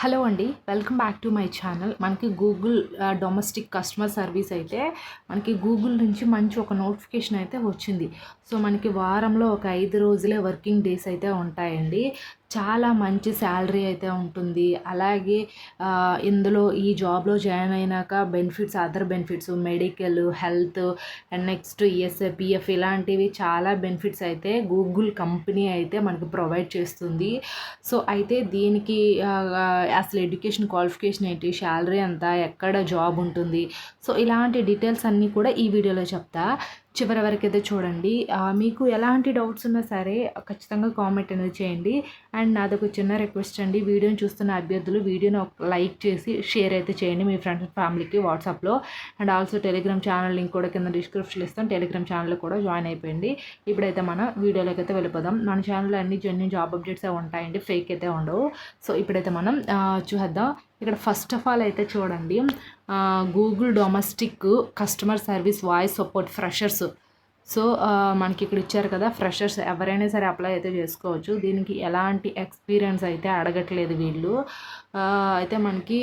Hello అండి. Welcome back to my channel. మనకి Google domestic customer service అయితే మనకి గూగుల్ నుంచి మంచి ఒక నోటిఫికేషన్ అయితే వచ్చింది. సో, మనకి వారంలో ఒక 5 రోజులే వర్కింగ్ డేస్ అయితే ఉంటాయండి. చాలా మంచి శాలరీ అయితే ఉంటుంది. అలాగే ఇందులో ఈ జాబ్‌లో జాయిన్ అయినాక benefits, other benefits medical, health and next ESI, PF ఇలాంటివి చాలా బెనిఫిట్స్ అయితే గూగుల్ కంపెనీ అయితే మనకు ప్రొవైడ్ చేస్తుంది. సో, అయితే దీనికి అసలు ఎడ్యుకేషన్ క్వాలిఫికేషన్ ఏంటి, శాలరీ ఎంత, ఎక్కడ జాబ్ ఉంటుంది, సో ఇలాంటి డీటెయిల్స్ అన్నీ కూడా ఈ వీడియోలో చెప్తా. చివరి వరకు అయితే చూడండి. మీకు ఎలాంటి డౌట్స్ ఉన్నా సరే ఖచ్చితంగా కామెంట్ అనేది చేయండి. అండ్ నాదొక చిన్న రిక్వెస్ట్ అండి, వీడియోని చూస్తున్న అభ్యర్థులు వీడియోని ఒక లైక్ చేసి షేర్ అయితే చేయండి మీ ఫ్రెండ్స్ అండ్ ఫ్యామిలీకి వాట్సాప్లో. And also Telegram channel link కూడా కింద డిస్క్రిప్షన్లో ఇస్తాం. టెలిగ్రామ్ ఛానల్ కూడా జాయిన్ అయిపోయింది. ఇప్పుడైతే మన వీడియోలోకి అయితే వెళ్ళిపోదాం. మన ఛానల్లో అన్ని జెన్యూన్ జాబ్ అప్డేట్స్ ఉంటాయండి, ఫేక్ అయితే ఉండవు. సో ఇప్పుడైతే మనం చూద్దాం. ఇక్కడ ఫస్ట్ ఆఫ్ ఆల్ అయితే చూడండి, Google domestic customer service voice support freshers. So మనకి ఇక్కడ ఇచ్చారు కదా, ఫ్రెషర్స్ ఎవరైనా సరే అప్లై అయితే చేసుకోవచ్చు. దీనికి ఎలాంటి ఎక్స్పీరియన్స్ అయితే అడగట్లేదు వీళ్ళు. అయితే మనకి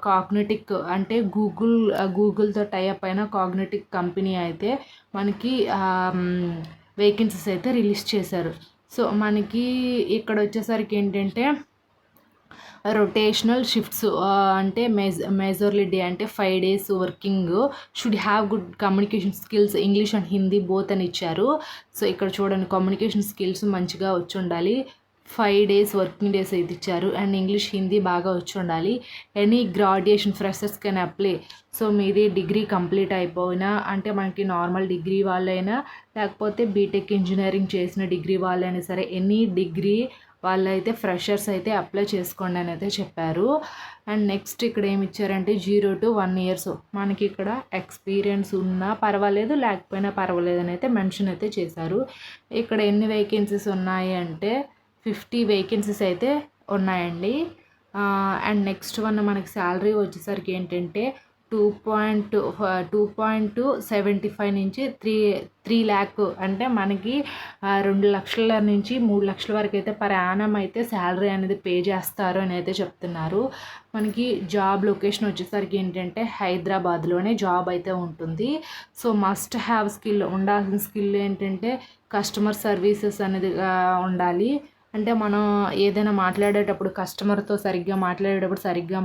కాగ్నిటిక్ అంటే గూగుల్తో టైఅప్ అయిన కాగ్నిటిక్ కంపెనీ అయితే మనకి వేకెన్సీస్ అయితే రిలీజ్ చేశారు. సో మనకి ఇక్కడ వచ్చేసరికి ఏంటంటే రొటేషనల్ షిఫ్ట్స్ అంటే మెజర్లీ డే అంటే 5 days working, should have good communication skills English and Hindi both అని ఇచ్చారు. సో ఇక్కడ చూడండి, కమ్యూనికేషన్ స్కిల్స్ మంచిగా వచ్చి ఉండాలి. 5 days వర్కింగ్ డేస్ అయితే ఇచ్చారు. అండ్ ఇంగ్లీష్ హిందీ బాగా వచ్చి ఉండాలి. Any graduation freshers can apply. So మీది డిగ్రీ కంప్లీట్ అయిపోయినా, అంటే మనకి నార్మల్ డిగ్రీ వాళ్ళైనా లేకపోతే బీటెక్ ఇంజనీరింగ్ చేసిన డిగ్రీ వాళ్ళైనా సరే, ఎనీ డిగ్రీ వాళ్ళైతే ఫ్రెషర్స్ అయితే అప్లై చేసుకోండి అని అయితే చెప్పారు. అండ్ నెక్స్ట్ ఇక్కడ ఏమి ఇచ్చారంటే 0 to 1 years. మనకి ఇక్కడ ఎక్స్పీరియన్స్ ఉన్నా పర్వాలేదు, లేకపోయినా పర్వాలేదు అని అయితే మెన్షన్ అయితే చేశారు. ఇక్కడ ఎన్ని వేకెన్సీస్ ఉన్నాయి అంటే 50 వేకెన్సీస్ అయితే ఉన్నాయండి. అండ్ నెక్స్ట్ వన్ మనకి శాలరీ వచ్చేసరికి ఏంటంటే 2.75 నుంచి 3 lakh, అంటే మనకి 2 లక్షల నుంచి 3 లక్షల వరకు అయితే పర్ యానం అయితే శాలరీ అనేది పే చేస్తారు అని అయితే చెప్తున్నారు. మనకి జాబ్ లొకేషన్ వచ్చేసరికి ఏంటంటే హైదరాబాద్లోనే జాబ్ అయితే ఉంటుంది. సో మస్ట్ హ్యావ్ స్కిల్, ఉండాల్సిన స్కిల్ ఏంటంటే కస్టమర్ సర్వీసెస్ అనేది ఉండాలి. అంటే మనం ఏదైనా మాట్లాడేటప్పుడు కస్టమర్తో సరిగ్గా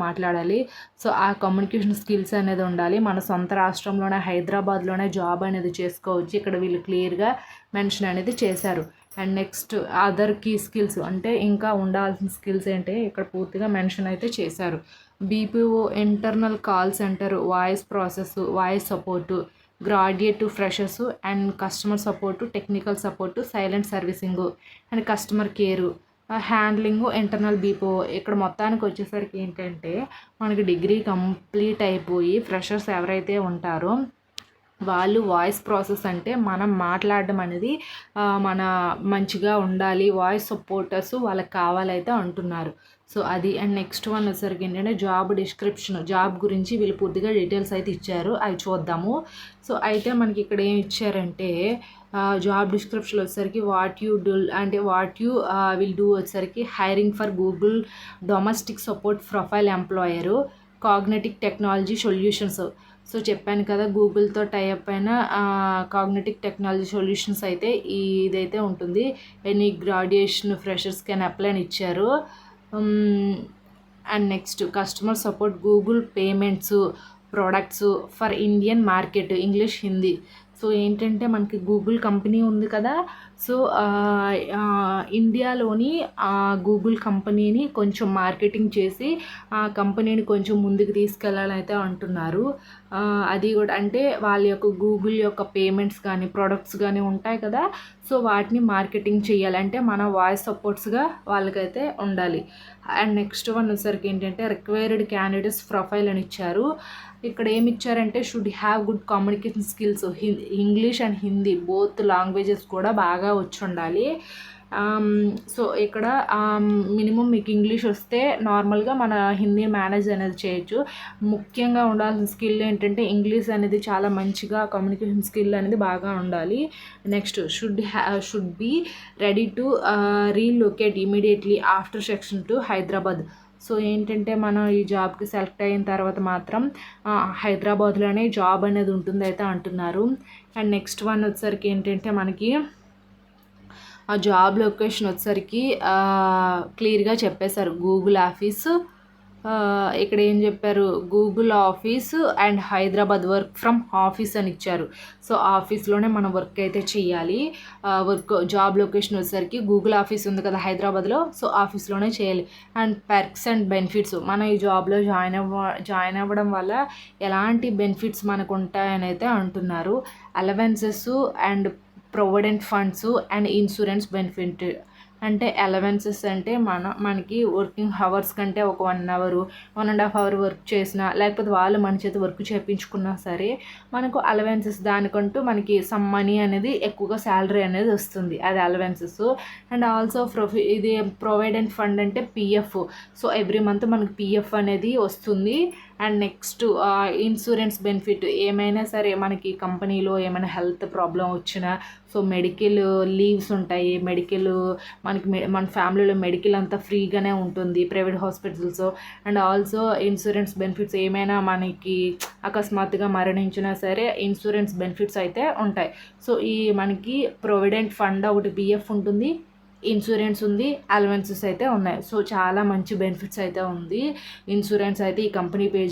మాట్లాడాలి. సో ఆ కమ్యూనికేషన్ స్కిల్స్ అనేది ఉండాలి. మన సొంత రాష్ట్రంలోనే హైదరాబాద్లోనే జాబ్ అనేది చేసుకోవచ్చు. ఇక్కడ వీళ్ళు క్లియర్గా మెన్షన్ అనేది చేశారు. And next other key skills అంటే ఇంకా ఉండాల్సిన స్కిల్స్ ఏంటి ఇక్కడ పూర్తిగా మెన్షన్ అయితే చేశారు. BPO, internal call centre, voice process, voice support, graduate to freshers and customer support, technical support, silent servicing and customer care, handling, internal BPO. ఇక్కడ మొత్తానికి వచ్చేసరికి ఏంటంటే మనకి డిగ్రీ కంప్లీట్ అయిపోయి ఫ్రెషర్స్ ఎవరైతే ఉంటారో వాళ్ళు వాయిస్ ప్రాసెస్ అంటే మనం మాట్లాడడం అనేది మన మంచిగా ఉండాలి, వాయిస్ సపోర్టర్స్ వాళ్ళకి కావాలైతే అంటున్నారు. సో అది. అండ్ నెక్స్ట్ వన్ వచ్చేసరికి ఏంటంటే జాబ్ డిస్క్రిప్షన్, జాబ్ గురించి వీళ్ళు పూర్తిగా డీటెయిల్స్ అయితే ఇచ్చారు, అవి చూద్దాము. సో అయితే మనకి ఇక్కడ ఏం ఇచ్చారంటే జాబ్ డిస్క్రిప్షన్ వచ్చేసరికి వాట్ యూ డూ అంటే వాట్ యూ విల్ డూ వచ్చేసరికి hiring for Google domestic support profile employer, Cognitic technology solutions. So చెప్పాను కదా, గూగుల్తో టైఅప్ అయిన కాగ్నిటిక్ టెక్నాలజీ సొల్యూషన్స్ అయితే ఇదైతే ఉంటుంది. Any graduation freshers can apply అని ఇచ్చారు. And next customer support Google payments products for Indian market, English Hindi. So ఏంటంటే మనకి గూగుల్ కంపెనీ ఉంది కదా, సో ఇండియాలోని గూగుల్ కంపెనీని కొంచెం మార్కెటింగ్ చేసి ఆ కంపెనీని కొంచెం ముందుకు తీసుకెళ్ళాలని అయితే అంటున్నారు. అది కూడా అంటే వాళ్ళ యొక్క గూగుల్ యొక్క పేమెంట్స్ కానీ ప్రొడక్ట్స్ కానీ ఉంటాయి కదా, సో వాటిని మార్కెటింగ్ చేయాలంటే మన వాయిస్ సపోర్ట్స్గా వాళ్ళకైతే ఉండాలి. అండ్ నెక్స్ట్ వన్ వచ్చేసరికి ఏంటంటే రిక్వైర్డ్ క్యాండిడేట్స్ ప్రొఫైల్ అని ఇచ్చారు. ఇక్కడ ఏమి ఇచ్చారంటే should have good communication skills, English and Hindi both languages కూడా బాగా వచ్చి ఉండాలి. సో ఇక్కడ మినిమం మీకు ఇంగ్లీష్ వస్తే నార్మల్గా మన హిందీ మేనేజ్ అనేది చేయొచ్చు. ముఖ్యంగా ఉండాల్సిన స్కిల్ ఏంటంటే ఇంగ్లీష్ అనేది చాలా మంచిగా కమ్యూనికేషన్ స్కిల్ అనేది బాగా ఉండాలి. Next should be ready to relocate immediately after section to Hyderabad. So ఏంటంటే మనం ఈ జాబ్కి సెలెక్ట్ అయిన తర్వాత మాత్రం హైదరాబాద్లోనే జాబ్ అనేది ఉంటుంది అయితే అంటున్నారు. అండ్ నెక్స్ట్ వన్ వచ్చేసరికి ఏంటంటే మనకి ఆ జాబ్ లొకేషన్ వచ్చేసరికి క్లియర్గా చెప్పేశారు. గూగుల్ ఆఫీస్, ఇక్కడ ఏం చెప్పారు, Google office and Hyderabad work from office అని ఇచ్చారు. సో ఆఫీస్లోనే మనం వర్క్ అయితే చేయాలి. జాబ్ లొకేషన్ వచ్చేసరికి గూగుల్ ఆఫీస్ ఉంది కదా హైదరాబాద్లో, సో ఆఫీస్లోనే చేయాలి. అండ్ పెర్క్స్ అండ్ బెనిఫిట్స్, మనం ఈ జాబ్లో జాయిన్ అవ్వడం వల్ల ఎలాంటి బెనిఫిట్స్ మనకు ఉంటాయని అయితే అంటున్నారు. Allowances and provident funds and insurance benefit. అంటే అలవెన్సెస్ అంటే మనకి వర్కింగ్ అవర్స్ కంటే ఒక 1 అవర్ 1.5 అవర్ వర్క్ చేసినా, లేకపోతే వాళ్ళు మన చేత వర్క్ చేయించుకున్నా సరే మనకు అలవెన్సెస్ దానికంటూ మనకి సమ్ మనీ అనేది ఎక్కువగా శాలరీ అనేది వస్తుంది, అది అలవెన్సెస్. అండ్ ఆల్సో ఇది ప్రొవిడెంట్ ఫండ్ అంటే పిఎఫ్. సో ఎవ్రీ మంత్ మనకి పిఎఫ్ అనేది వస్తుంది. అండ్ నెక్స్ట్ ఇన్సూరెన్స్ బెనిఫిట్, ఏమైనా సరే మనకి కంపెనీలో ఏమైనా హెల్త్ ప్రాబ్లం వచ్చినా, సో మెడికల్ లీవ్స్ ఉంటాయి, మెడికల్ మనకి మన ఫ్యామిలీలో మెడికల్ అంతా ఫ్రీగానే ఉంటుంది private hospitals. And also insurance benefits, ఏమైనా మనకి అకస్మాత్తుగా మరణించినా సరే ఇన్సూరెన్స్ బెనిఫిట్స్ అయితే ఉంటాయి. సో ఈ మనకి ప్రొవిడెంట్ ఫండ్ ఒకటి పిఎఫ్ ఉంటుంది, ఇన్సూరెన్స్ ఉంది, అలవెన్సెస్ అయితే ఉన్నాయి. సో చాలా మంచి బెనిఫిట్స్ అయితే ఉంది. ఇన్సూరెన్స్ అయితే ఈ కంపెనీ పే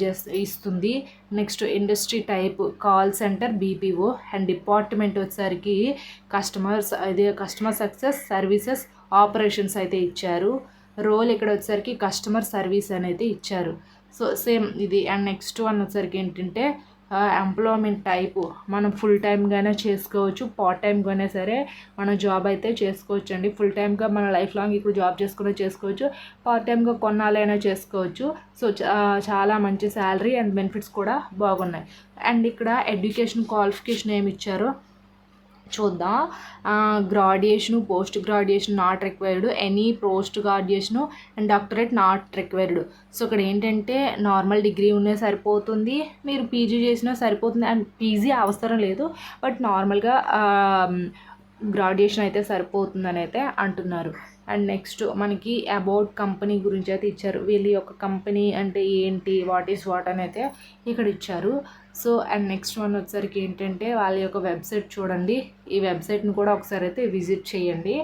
ఇస్తుంది. Next industry type call centre BPO. And department వచ్చేసరికి కస్టమర్ సక్సెస్ సర్వీసెస్ ఆపరేషన్స్ అయితే ఇచ్చారు. రోల్ ఇక్కడ వచ్చేసరికి కస్టమర్ సర్వీస్ అనేది ఇచ్చారు. సో సేమ్ ఇది. అండ్ నెక్స్ట్ వన్ వచ్చేసరికి ఏంటంటే ఎంప్లాయ్మెంట్ టైపు, మనం ఫుల్ టైమ్గానే చేసుకోవచ్చు, పార్ట్ టైమ్గానే సరే మనం జాబ్ అయితే చేసుకోవచ్చు అండి. ఫుల్ టైమ్గా మన లైఫ్ లాంగ్ ఇప్పుడు జాబ్ చేసుకోవచ్చు, పార్ట్ టైమ్గా కొన్నాళ్ళైనా చేసుకోవచ్చు. సో చాలా మంచి శాలరీ అండ్ బెనిఫిట్స్ కూడా బాగున్నాయి. అండ్ ఇక్కడ ఎడ్యుకేషన్ క్వాలిఫికేషన్ ఏమి ఇచ్చారో చూద్దాం. Graduation, post graduation not required, any post graduation and doctorate not required. So ఇక్కడ ఏంటంటే నార్మల్ డిగ్రీ ఉన్నా సరిపోతుంది, మీరు పీజీ చేసినా సరిపోతుంది. అండ్ పీజీ అవసరం లేదు, బట్ నార్మల్గా గ్రాడ్యుయేషన్ అయితే సరిపోతుందని అయితే అంటున్నారు. అండ్ నెక్స్ట్ మనకి అబౌట్ కంపెనీ గురించి అయితే ఇచ్చారు. వీళ్ళ యొక్క కంపెనీ అంటే ఏంటి, వాట్ ఈస్ వాట్ అని అయితే ఇక్కడ ఇచ్చారు. సో అండ్ నెక్స్ట్ వన్ వచ్చేసరికి ఏంటంటే వాళ్ళ యొక్క వెబ్సైట్ చూడండి. ఈ వెబ్సైట్ని కూడా ఒకసారి అయితే విజిట్ చేయండి.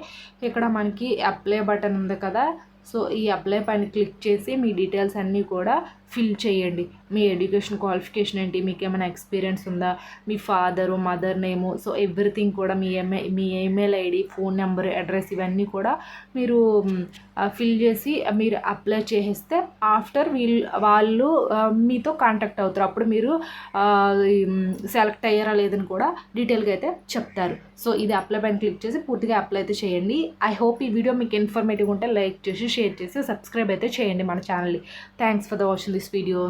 ఇక్కడ మనకి అప్లై బటన్ ఉంది కదా, సో ఈ అప్లై పైన క్లిక్ చేసి మీ డీటెయిల్స్ అన్నీ కూడా ఫిల్ చేయండి. మీ ఎడ్యుకేషన్ క్వాలిఫికేషన్ ఏంటి, మీకు ఏమైనా ఎక్స్పీరియన్స్ ఉందా, మీ father mother name, so everything కూడా మీ email ID, phone number, address ఇవన్నీ కూడా మీరు ఫిల్ చేసి మీరు అప్లై చేస్తే ఆఫ్టర్ వాళ్ళు మీతో కాంటాక్ట్ అవుతారు. అప్పుడు మీరు సెలెక్ట్ అయ్యారా లేదని కూడా డీటెయిల్గా అయితే చెప్తారు. సో ఇది అప్లై పైన క్లిక్ చేసి పూర్తిగా అప్లై అయితే చేయండి. ఐ హోప్ ఈ వీడియో మీకు ఇన్ఫర్మేటివ్ ఉంటే లైక్ చేసి షేర్ చేసి సబ్స్క్రైబ్ అయితే చేయండి మన ఛానల్ని. Thanks for the watching this video.